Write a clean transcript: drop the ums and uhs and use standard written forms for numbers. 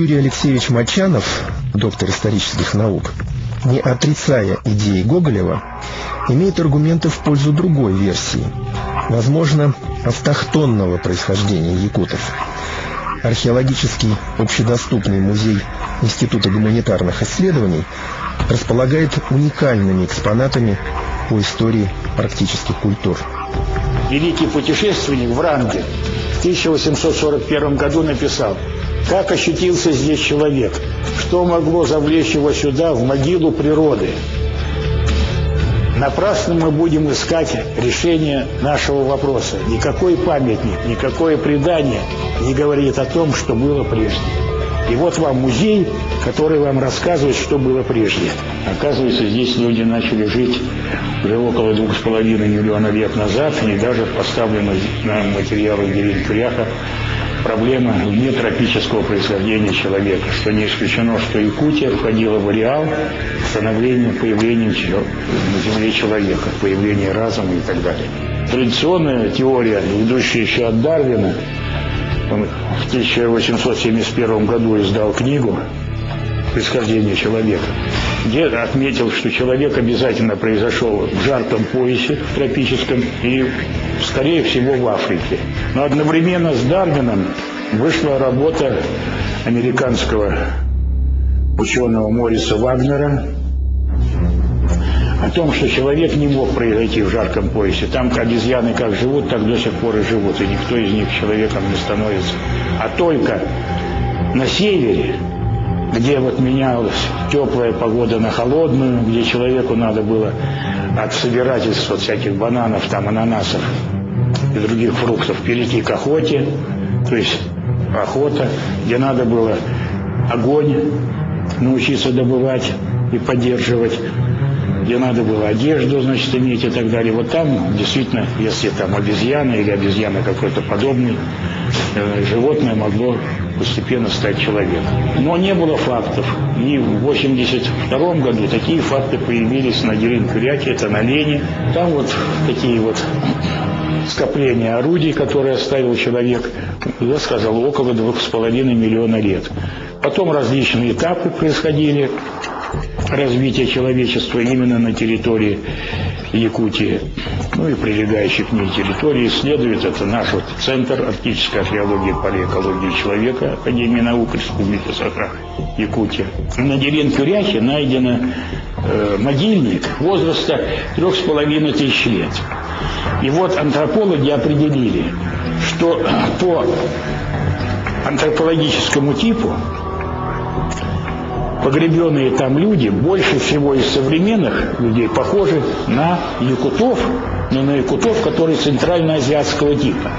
Юрий Алексеевич Мочанов, доктор исторических наук, не отрицая идеи Гоголева, имеет аргументы в пользу другой версии, возможно, автохтонного происхождения якутов. Археологический общедоступный музей Института гуманитарных исследований располагает уникальными экспонатами по истории арктических культур. Великий путешественник Врангель в 1841 году написал: «Как ощутился здесь человек? Что могло завлечь его сюда, в могилу природы? Напрасно мы будем искать решение нашего вопроса. Никакой памятник, никакое предание не говорит о том, что было прежде». И вот вам музей, который вам рассказывает, что было прежде. Оказывается, здесь люди начали жить уже около 2,5 миллиона лет назад, и даже поставлена на материалы Дерень-Куряха проблема нетропического происхождения человека, что не исключено, что Якутия входила в ареал становления, появления на Земле человека, появления разума и так далее. Традиционная теория, идущая еще от Дарвина, он в 1871 году издал книгу «Происхождение человека», где отметил, что человек обязательно произошел в жарком поясе, в тропическом, и, скорее всего, в Африке. Но одновременно с Дарвином вышла работа американского ученого Мориса Вагнера о том, что человек не мог произойти в жарком поясе. Там обезьяны как живут, так до сих пор и живут, и никто из них человеком не становится. А только на севере, где вот менялась теплая погода на холодную, где человеку надо было от собирательства всяких бананов, там, ананасов и других фруктов перейти к охоте, то есть охота, где надо было огонь научиться добывать и поддерживать, где надо было одежду, значит, иметь и так далее. Вот там, действительно, если там обезьяна или обезьяна какой-то подобный, животное могло постепенно стать человеком. Но не было фактов. И в 1982 году такие факты появились на Дерень-Куряхе, это на Лене. Там вот такие вот скопления орудий, которые оставил человек, я сказал, около 2,5 миллиона лет. Потом различные этапы происходили развития человечества именно на территории Якутии, ну и прилегающих к ней территорий. Исследует это наш вот Центр арктической археологии и палеокологии человека Академии наук Республики Саха-Якутия. На Дерень-Куряхе найден могильник возраста 3500 лет. И вот антропологи определили, что по антропологическому типу погребенные там люди больше всего из современных людей похожи на якутов, но на якутов, которые центральноазиатского типа.